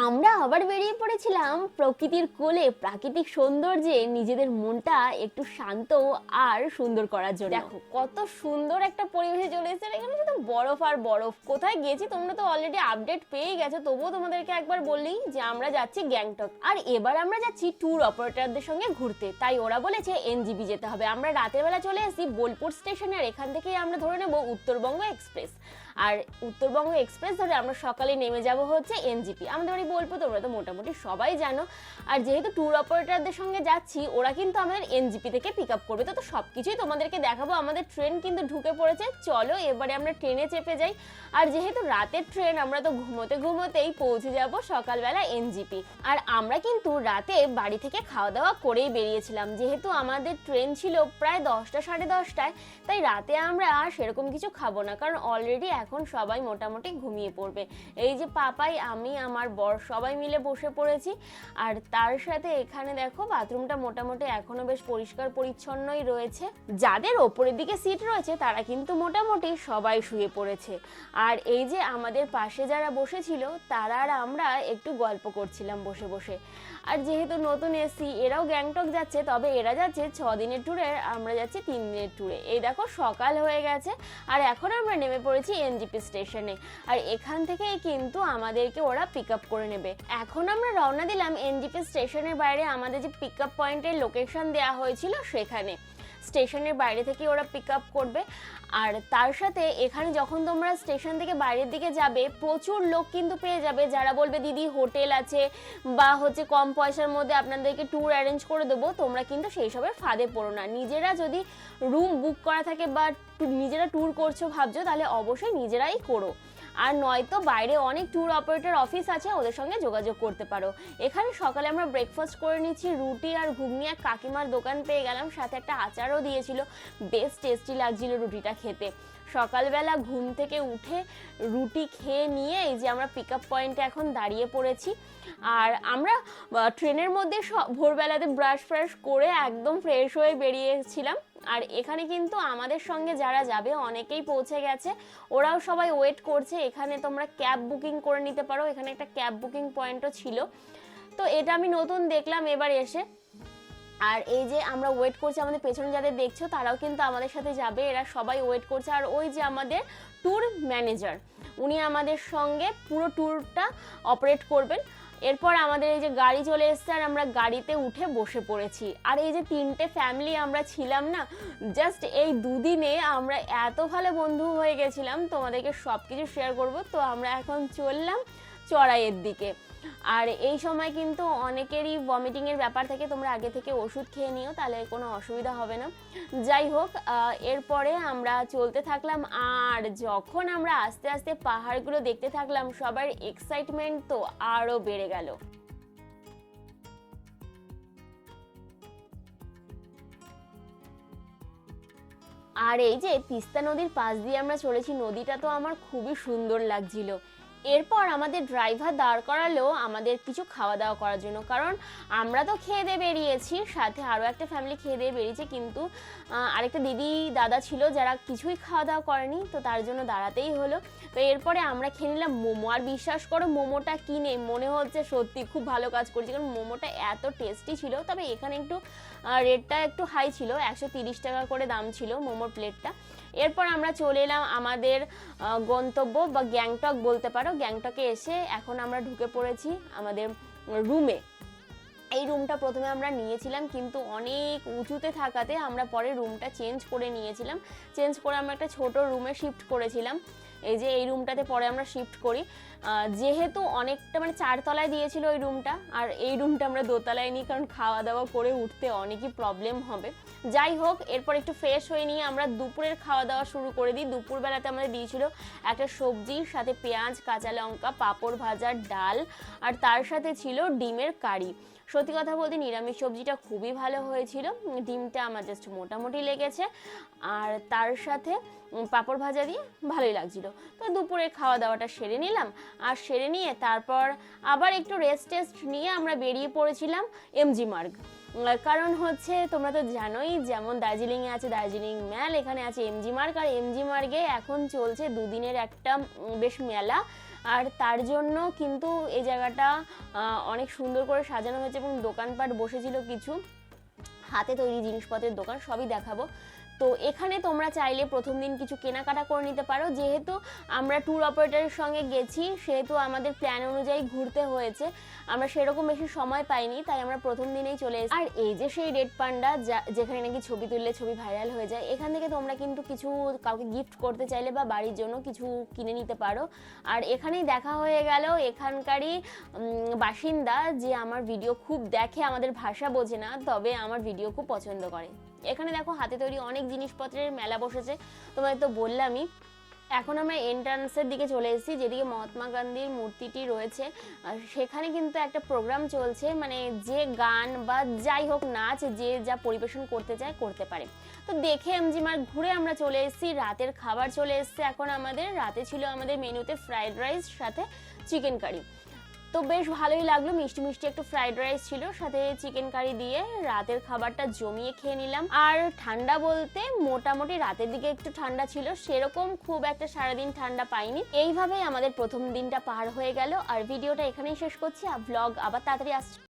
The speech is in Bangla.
আমরা আবার বেরিয়ে পড়েছিলাম প্রকৃতির কোলে, প্রাকৃতিক সৌন্দর্যে নিজেদের মনটা একটু শান্ত আর সুন্দর করার জন্য। দেখো কত সুন্দর একটা পরিবেশে চলে এসেছে, এখানে শুধু বরফ আর বরফ। কোথায় গেছি তোমরা তো অলরেডি আপডেট পেয়ে গেছো, তবুও তোমাদেরকে একবার বললেই যে আমরা যাচ্ছি গ্যাংটক। আর এবার আমরা যাচ্ছি ট্যুর অপারেটরদের সঙ্গে ঘুরতে, তাই ওরা বলেছে এনজিপি যেতে হবে। আমরা রাতের বেলা চলে এসেছি বোলপুর স্টেশনে, আর এখান থেকেই আমরা ধরে নেব উত্তরবঙ্গ এক্সপ্রেস। আর উত্তরবঙ্গ এক্সপ্রেস ধরে আমরা সকালে নেমে যাব হচ্ছে এনজিপি। আমাদের বাড়ি বোলপুর, তোমরা তো মোটামুটি সবাই জানো। আর যেহেতু ট্যুর অপারেটরদের সঙ্গে যাচ্ছি, ওরা কিন্তু আমাদের এনজিপি থেকে পিক আপ করবে। তো সবকিছুই তোমাদেরকে দেখাবো। আমাদের ট্রেন কিন্তু ঢুকে পড়েছে, চলো এবারে আমরা ট্রেনে চেপে যাই। আর যেহেতু রাতের ট্রেন, আমরা তো ঘুমোতে ঘুমোতেই পৌঁছে যাব সকালবেলা এনজিপি। আর আমরা কিন্তু রাতে বাড়ি থেকে খাওয়া দাওয়া করেই বেরিয়েছিলাম, যেহেতু আমাদের ট্রেন ছিল প্রায় 10টা সাড়ে 10টায়, তাই রাতে আমরা আর সেরকম কিছু খাবো না, কারণ অলরেডি এখন সবাই মোটামুটি ঘুমিয়ে পড়বে। এই যে পাপাই, আমি, আমার বর সবাই মিলে বসে পড়েছি। আর তার সাথে এখানে দেখো বাথরুমটা মোটামুটি এখনো বেশ পরিষ্কার পরিচ্ছন্নই রয়েছে। যাদের ওপরের দিকে সিট রয়েছে তারা কিন্তু মোটামুটি সবাই শুয়ে পড়েছে। আর এই যে আমাদের পাশে যারা বসেছিল তারা আর আমরা একটু গল্প করছিলাম বসে বসে। আর যেহেতু নতুন এসি, এরাও গ্যাংটক যাচ্ছে, তবে এরা যাচ্ছে 6 দিনের ট্যুরে, আমরা যাচ্ছি 3 দিনের ট্যুরে। এই দেখো সকাল হয়ে গেছে আর এখন আমরা নেমে পড়েছি এনজিপি স্টেশনে। আর এখান থেকেই কিন্তু আমাদেরকে ওরা পিক আপ করে নেবে। এখন আমরা রওনা দিলাম এনজিপি স্টেশনের বাইরে, আমাদের যে পিক আপ পয়েন্টের লোকেশন দেওয়া হয়েছিল সেখানে। স্টেশনের বাইরে থেকে ওরা পিক আপ করবে। আর তার সাথে এখানে যখন তোমরা স্টেশন থেকে বাইরের দিকে যাবে, প্রচুর লোক কিন্তু পেয়ে যাবে যারা বলবে দিদি হোটেল আছে বা হচ্ছে কম পয়সার মধ্যে আপনাদেরকে ট্যুর অ্যারেঞ্জ করে দেবো। তোমরা কিন্তু সেই সবের ফাঁদে পড়ো না। নিজেরা যদি রুম বুক করা থাকে বা নিজেরা ট্যুর করছো ভাবছো, তাহলে অবশ্যই নিজেরাই করো। আর নয়তো বাইরে অনেক ট্যুর অপারেটর অফিস আছে, ওদের সঙ্গে যোগাযোগ করতে পারো। এখানে সকালে আমরা ব্রেকফাস্ট করে নিচ্ছি, রুটি আর ঘুগনি। এক কাকিমার দোকান পেয়ে গেলাম, সাথে একটা আচারও দিয়েছিল, বেশ টেস্টি লাগছিল রুটিটা খেতে। সকালবেলা ঘুম থেকে উঠে রুটি খেয়ে নিয়ে এই যে আমরা পিক আপ পয়েন্টে এখন দাঁড়িয়ে পড়েছি। আর আমরা ট্রেনের মধ্যে ভোরবেলাতে ব্রাশ ফ্রাশ করে একদম ফ্রেশ হয়ে বেরিয়েছিলাম। আর এখানে কিন্তু আমাদের সঙ্গে যারা যাবে অনেকেই পৌঁছে গেছে, ওরাও সবাই ওয়েট করছে। এখানে তোমরা ক্যাব বুকিং করে নিতে পারো, এখানে একটা ক্যাব বুকিং পয়েন্টও ছিল। তো এটা আমি নতুন দেখলাম এবার এসে। আর এই যে আমরা ওয়েট করছি, আমাদের পেছনে যাদের দেখছো তারাও কিন্তু আমাদের সাথে যাবে, এরা সবাই ওয়েট করছে। আর ওই যে আমাদের ট্যুর ম্যানেজার, উনি আমাদের সঙ্গে পুরো ট্যুরটা অপারেট করবেন। এরপর আমাদের এই যে গাড়ি চলে এসছে আর আমরা গাড়িতে উঠে বসে পড়েছি। আর এই যে 3টে ফ্যামিলি আমরা ছিলাম না, জাস্ট এই দুদিনে আমরা এত ভালো বন্ধু হয়ে গেছিলাম, তোমাদেরকে সব কিছু শেয়ার করবো। তো আমরা এখন চললাম চড়াইয়ের দিকে। আর এই সময় কিন্তু অনেকেরই ভমিটিংয়ের ব্যাপার থাকে, তোমরা আগে থেকে ওষুধ খেয়ে নিও, তাহলে কোনো অসুবিধা হবে না। যাই হোক, এরপরে আমরা চলতে থাকলাম। আর যখন আমরা আস্তে আস্তে পাহাড়গুলো দেখতে থাকলাম, সবার এক্সাইটমেন্ট তো আরও বেড়ে গেল। আর এই যে তিস্তা নদীর পাশ দিয়ে আমরা চলেছি, নদীটা তো আমার খুবই সুন্দর লাগছিল। এরপর আমাদের ড্রাইভার দাঁড় করালো আমাদের কিছু খাওয়া দাওয়া করার জন্য, কারণ আমরা তো খেয়ে দিয়ে বেরিয়েছি, সাথে আরও একটা ফ্যামিলি খেয়ে দিয়ে বেরিয়েছে, কিন্তু আরেকটা দিদি দাদা ছিল যারা কিছুই খাওয়া দাওয়া করেনি, তো তার জন্য দাঁড়াতেই হলো। তো এরপরে আমরা খেয়ে নিলাম মোমো। আর বিশ্বাস করো, মোমোটা কিনে মনে হচ্ছে সত্যি খুব ভালো কাজ করছে, কারণ মোমোটা এত টেস্টি ছিল। তবে এখানে একটু রেটটা একটু হাই ছিল, 130 টাকা করে দাম ছিল মোমোর প্লেটটা। এরপর আমরা চলে এলাম আমাদের গন্তব্য বা গ্যাংটক বলতে পারো। গ্যাংটকে এসে এখন আমরা ঢুকে পড়েছি আমাদের রুমে। এই রুমটা প্রথমে আমরা নিয়েছিলাম, কিন্তু অনেক উঁচুতে থাকাতে আমরা পরে রুমটা চেঞ্জ করে নিয়েছিলাম। চেঞ্জ করে আমরা একটা ছোট রুমে শিফট করেছিলাম। এই যে এই রুমটাতে পরে আমরা শিফট করি, যেহেতু অনেকটা মানে 4 তলায় দিয়েছিল ওই রুমটা, আর এই রুমটা আমরা 2 তলায় নিই, কারণ খাওয়া দাওয়া করে উঠতে অনেকই প্রবলেম হবে। যাই হোক, এরপর একটু ফ্রেশ হয়ে নিয়ে আমরা দুপুরের খাওয়া দাওয়া শুরু করে দিই। দুপুরবেলাতে আমাদের দিয়েছিল একটা সবজির সাথে পেঁয়াজ, কাঁচা লঙ্কা, পাঁপড় ভাজা, ডাল, আর তার সাথে ছিল ডিমের কারি। সত্যি কথা বলতে নিরামিষ সবজিটা খুবই ভালো হয়েছিল, ডিমটা আমার জাস্ট মোটামুটি লেগেছে, আর তার সাথে পাঁপড় ভাজা দিয়ে ভালোই লাগছিল। তো দুপুরের খাওয়া দাওয়াটা সেরে নিলাম, আর সেরে নিয়ে তারপর আবার একটু রেস্ট নিয়ে আমরা বেরিয়ে পড়েছিলাম এমজি মার্গ। কারণ হচ্ছে তোমরা তো জানোই, যেমন দার্জিলিংয়ে আছে দার্জিলিং ম্যাল, এখানে আছে এমজি মার্গ। আর এমজি মার্গে এখন চলছে 2 দিনের একটা বেশ মেলা, আর তার জন্য কিন্তু এই জায়গাটা অনেক সুন্দর করে সাজানো হয়েছে এবং দোকানপাট বসেছিল কিছু হাতে তৈরি জিনিসপত্রের দোকান, সবই দেখাবো। তো এখানে তোমরা চাইলে প্রথম দিন কিছু কেনাকাটা করে নিতে পারো। যেহেতু আমরা ট্যুর অপারেটরের সঙ্গে গেছি সেহেতু আমাদের প্ল্যান অনুযায়ী ঘুরতে হয়েছে, আমরা সেরকম বেশি সময় পাইনি, তাই আমরা প্রথম দিনেই চলে এসেছি। আর এই যে সেই রেড পান্ডা যেখানে নাকি ছবি তুললে ছবি ভাইরাল হয়ে যায়, এখান থেকে তোমরা কিন্তু কিছু কাউকে গিফট করতে চাইলে বা বাড়ির জন্য কিছু কিনে নিতে পারো। আর এখানেই দেখা হয়ে গেল এখানকারই বাসিন্দা যে আমার ভিডিও খুব দেখে, আমাদের ভাষা বোঝে না তবে আমার ভিডিও খুব পছন্দ করে। এখানে দেখো হাতে তৈরি অনেক জিনিসপত্রের মেলা বসেছে, তোমাদের তো বললামই। এখন আমরা এন্ট্রান্সের দিকে চলে এসেছি, যেদিকে মহাত্মা গান্ধীর মূর্তিটি রয়েছে। সেখানে কিন্তু একটা প্রোগ্রাম চলছে, মানে যে গান বা যাই হোক নাচ যে যা পরিবেশন করতে চায় করতে পারে। তো দেখে এমজিমার ঘুরে আমরা চলে এসেছি, রাতের খাবার চলে এসেছে এখন আমাদের। রাতে ছিল আমাদের মেনুতে ফ্রাইড রাইস সাথে চিকেন কারি। তো বেশ ভালোই লাগলো, মিষ্টি মিষ্টি একটু ফ্রাইড রাইস ছিল, সাথে চিকেন কারি দিয়ে রাতের খাবারটা জমিয়ে খেয়ে নিলাম। আর ঠান্ডা বলতে মোটামুটি রাতের দিকে একটু ঠান্ডা ছিল, সেরকম খুব একটা সারাদিন ঠান্ডা পাইনি। এইভাবেই আমাদের প্রথম দিনটা পার হয়ে গেল। আর ভিডিওটা এখানেই শেষ করছি, ব্লগ আবার তাড়াতাড়ি আসছে।